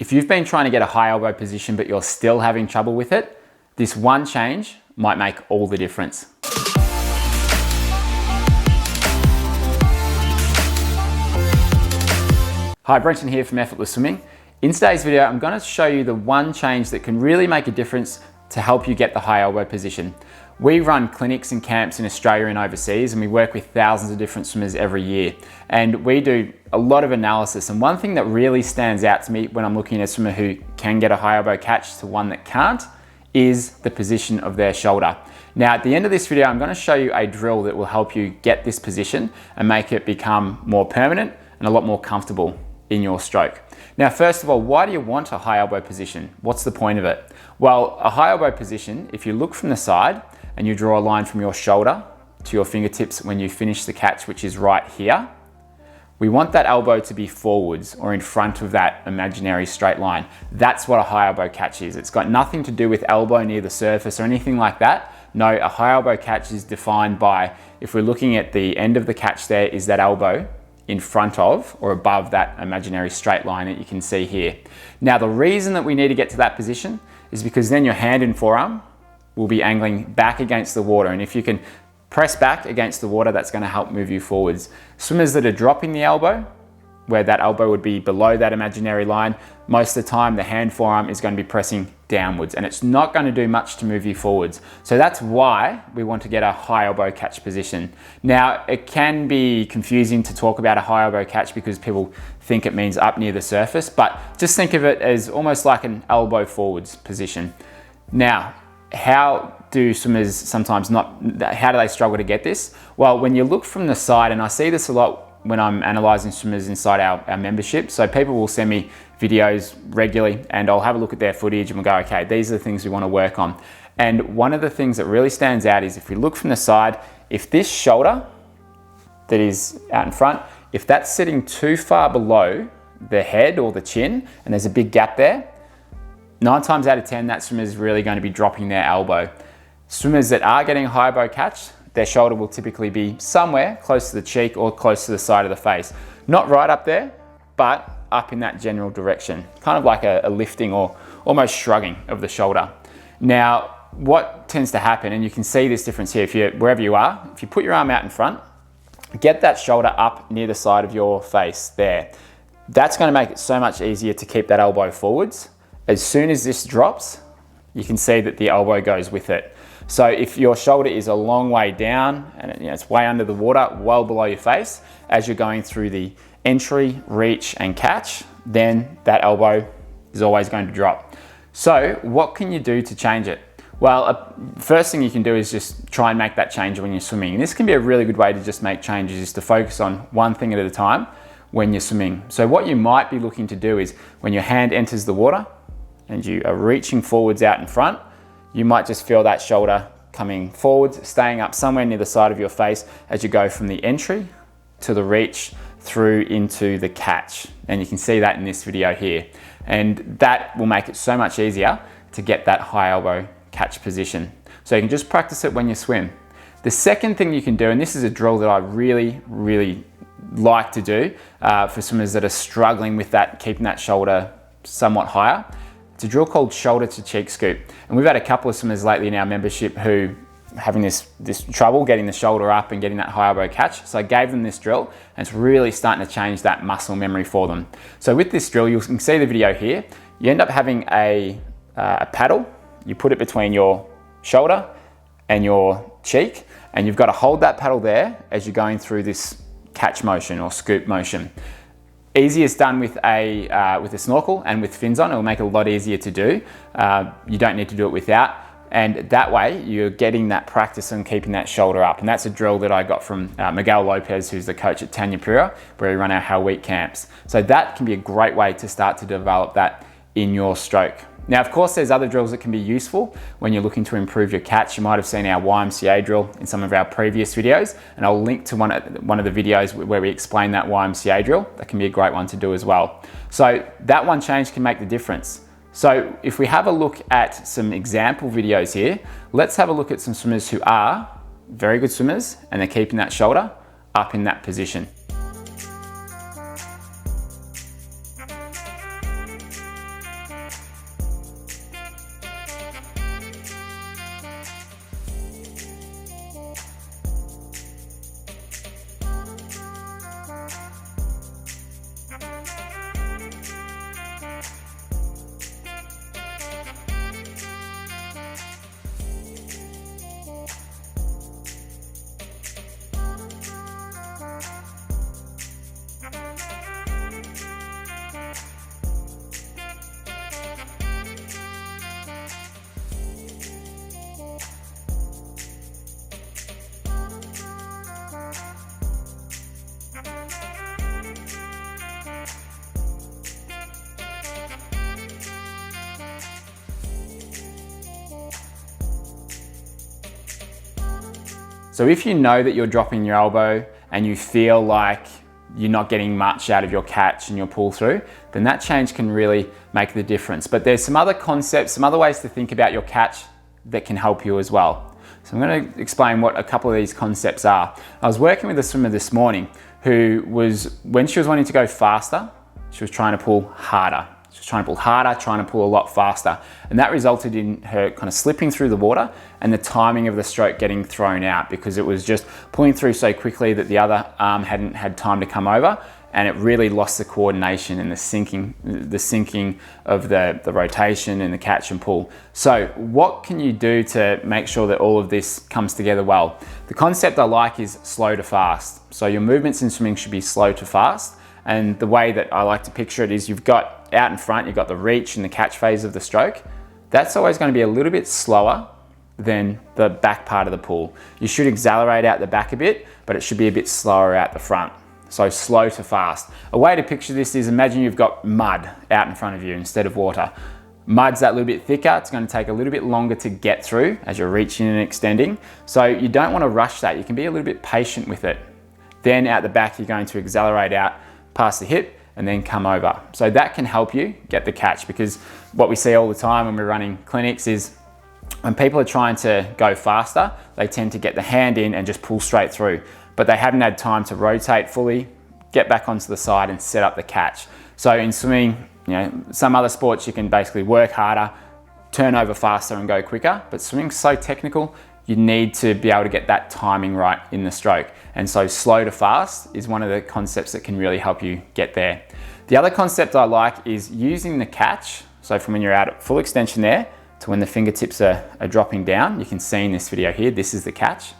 If you've been trying to get a high elbow position but you're still having trouble with it, this one change might make all the difference. Hi, Brenton here from Effortless Swimming. In today's video, I'm going to show you the one change that can really make a difference to help you get the high elbow position. We run clinics and camps in Australia and overseas, and we work with thousands of different swimmers every year. And we do a lot of analysis. And one thing that really stands out to me when I'm looking at a swimmer who can get a high elbow catch to one that can't is the position of their shoulder. Now, at the end of this video, I'm going to show you a drill that will help you get this position and make it become more permanent and a lot more comfortable in your stroke. Now, first of all, why do you want a high elbow position? What's the point of it? Well, a high elbow position, if you look from the side and you draw a line from your shoulder to your fingertips when you finish the catch, which is right here, we want that elbow to be forwards or in front of that imaginary straight line. That's what a high elbow catch is. It's got nothing to do with elbow near the surface or anything like that. No, a high elbow catch is defined by, if we're looking at the end of the catch there, is that elbow in front of or above that imaginary straight line that you can see here. Now, the reason that we need to get to that position is because then your hand and forearm will be angling back against the water. And if you can press back against the water, that's going to help move you forwards. Swimmers that are dropping the elbow, where that elbow would be below that imaginary line, most of the time the hand forearm is going to be pressing downwards and it's not going to do much to move you forwards. So that's why we want to get a high elbow catch position. Now, it can be confusing to talk about a high elbow catch because people think it means up near the surface, but just think of it as almost like an elbow forwards position. Now, how do swimmers sometimes how do they struggle to get this? Well, when you look from the side, and I see this a lot when I'm analysing swimmers inside our membership, so people will send me videos regularly and I'll have a look at their footage and we'll go, okay, these are the things we want to work on. And one of the things that really stands out is if we look from the side, if this shoulder that is out in front, if that's sitting too far below the head or the chin and there's a big gap there, 9 times out of 10, that swimmer is really going to be dropping their elbow. Swimmers that are getting a high elbow catch, their shoulder will typically be somewhere close to the cheek or close to the side of the face. Not right up there, but up in that general direction. Kind of like a lifting or almost shrugging of the shoulder. Now, what tends to happen, and you can see this difference here, wherever you are, if you put your arm out in front, get that shoulder up near the side of your face there. That's going to make it so much easier to keep that elbow forwards. As soon as this drops, you can see that the elbow goes with it. So if your shoulder is a long way down and it's way under the water, well below your face, as you're going through the entry, reach and catch, then that elbow is always going to drop. So what can you do to change it? Well, first thing you can do is just try and make that change when you're swimming. And this can be a really good way to just make changes, is to focus on one thing at a time when you're swimming. So what you might be looking to do is when your hand enters the water and you are reaching forwards out in front, you might just feel that shoulder coming forwards, staying up somewhere near the side of your face as you go from the entry to the reach through into the catch. And you can see that in this video here. And that will make it so much easier to get that high elbow catch position. So you can just practice it when you swim. The second thing you can do, and this is a drill that I really like to do for swimmers that are struggling with that, keeping that shoulder somewhat higher. It's a drill called shoulder to cheek scoop. And we've had a couple of swimmers lately in our membership who are having this trouble getting the shoulder up and getting that high elbow catch. So I gave them this drill and it's really starting to change that muscle memory for them. So with this drill, you can see the video here. You end up having a paddle. You put it between your shoulder and your cheek, and you've got to hold that paddle there as you're going through this catch motion or scoop motion. Easiest done with a snorkel and with fins on. It will make it a lot easier to do. You don't need to do it without. And that way you're getting that practice on keeping that shoulder up. And that's a drill that I got from Miguel Lopez, who's the coach at Tanya Pura, where we run our Hell Week camps. So that can be a great way to start to develop that in your stroke. Now, of course, there's other drills that can be useful when you're looking to improve your catch. You might have seen our YMCA drill in some of our previous videos, and I'll link to one of the videos where we explain that YMCA drill. That can be a great one to do as well. So that one change can make the difference. So if we have a look at some example videos here, let's have a look at some swimmers who are very good swimmers and they're keeping that shoulder up in that position. So if you know that you're dropping your elbow and you feel like you're not getting much out of your catch and your pull through, then that change can really make the difference. But there's some other concepts, some other ways to think about your catch that can help you as well. So I'm going to explain what a couple of these concepts are. I was working with a swimmer this morning who was, when she was wanting to go faster, she was trying to pull harder. She was trying to pull harder, trying to pull a lot faster. And that resulted in her kind of slipping through the water and the timing of the stroke getting thrown out because it was just pulling through so quickly that the other arm hadn't had time to come over, and it really lost the coordination and the syncing of the rotation and the catch and pull. So what can you do to make sure that all of this comes together well? The concept I like is slow to fast. So your movements in swimming should be slow to fast. And the way that I like to picture it is you've got out in front, you've got the reach and the catch phase of the stroke. That's always going to be a little bit slower than the back part of the pull. You should accelerate out the back a bit, but it should be a bit slower out the front. So slow to fast. A way to picture this is imagine you've got mud out in front of you instead of water. Mud's that little bit thicker. It's going to take a little bit longer to get through as you're reaching and extending. So you don't want to rush that. You can be a little bit patient with it. Then out the back, you're going to accelerate out past the hip and then come over. So that can help you get the catch, because what we see all the time when we're running clinics is when people are trying to go faster, they tend to get the hand in and just pull straight through, but they haven't had time to rotate fully, get back onto the side and set up the catch. So in swimming, some other sports you can basically work harder, turn over faster and go quicker, but swimming's so technical, you need to be able to get that timing right in the stroke. And so slow to fast is one of the concepts that can really help you get there. The other concept I like is using the catch. So from when you're out at full extension there to when the fingertips are dropping down, you can see in this video here, this is the catch.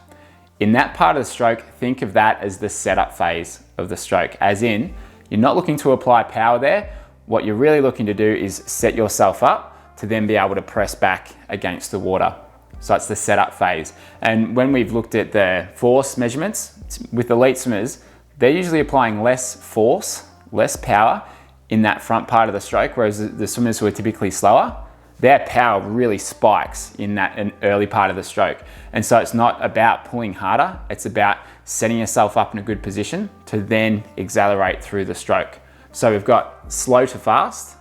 In that part of the stroke, think of that as the setup phase of the stroke, as in, you're not looking to apply power there. What you're really looking to do is set yourself up to then be able to press back against the water. So it's the setup phase. And when we've looked at the force measurements with elite swimmers, they're usually applying less force, less power in that front part of the stroke, whereas the swimmers who are typically slower, their power really spikes in that early part of the stroke. And so it's not about pulling harder, it's about setting yourself up in a good position to then accelerate through the stroke. So we've got slow to fast.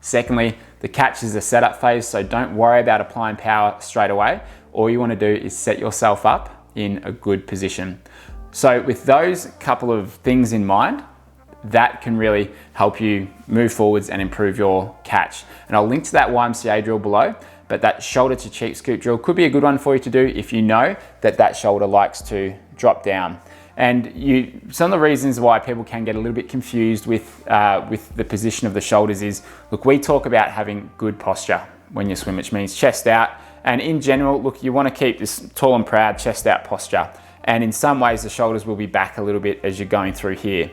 Secondly, the catch is the setup phase, so don't worry about applying power straight away. All you want to do is set yourself up in a good position. So with those couple of things in mind, that can really help you move forwards and improve your catch. And I'll link to that YMCA drill below, but that shoulder to cheek scoop drill could be a good one for you to do if you know that that shoulder likes to drop down. And some of the reasons why people can get a little bit confused with the position of the shoulders is, look, we talk about having good posture when you swim, which means chest out. And in general, look, you want to keep this tall and proud chest out posture. And in some ways, the shoulders will be back a little bit as you're going through here.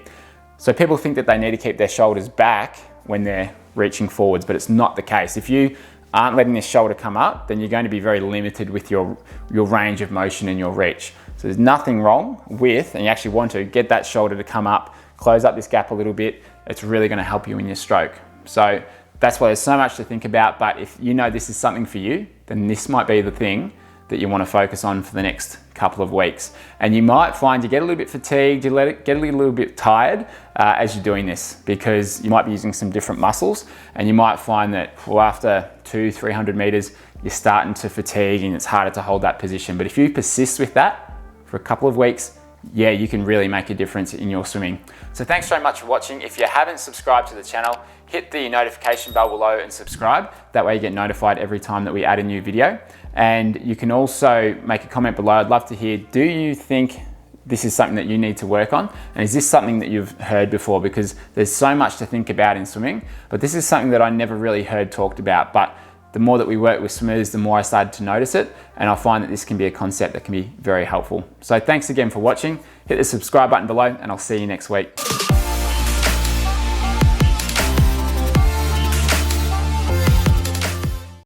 So people think that they need to keep their shoulders back when they're reaching forwards, but it's not the case. If you aren't letting this shoulder come up, then you're going to be very limited with your range of motion and your reach. So there's nothing wrong with, and you actually want to get that shoulder to come up, close up this gap a little bit. It's really going to help you in your stroke. So that's why there's so much to think about, but if you know this is something for you, then this might be the thing that you want to focus on for the next couple of weeks. And you might find you get a little bit fatigued, you get a little bit tired as you're doing this, because you might be using some different muscles, and you might find that after 200-300 meters, you're starting to fatigue and it's harder to hold that position. But if you persist with that for a couple of weeks, yeah, you can really make a difference in your swimming. So thanks very much for watching. If you haven't subscribed to the channel, hit the notification bell below and subscribe. That way you get notified every time that we add a new video. And you can also make a comment below. I'd love to hear, do you think this is something that you need to work on? And is this something that you've heard before? Because there's so much to think about in swimming, but this is something that I never really heard talked about. But the more that we work with swimmers, the more I started to notice it. And I find that this can be a concept that can be very helpful. So thanks again for watching. Hit the subscribe button below and I'll see you next week.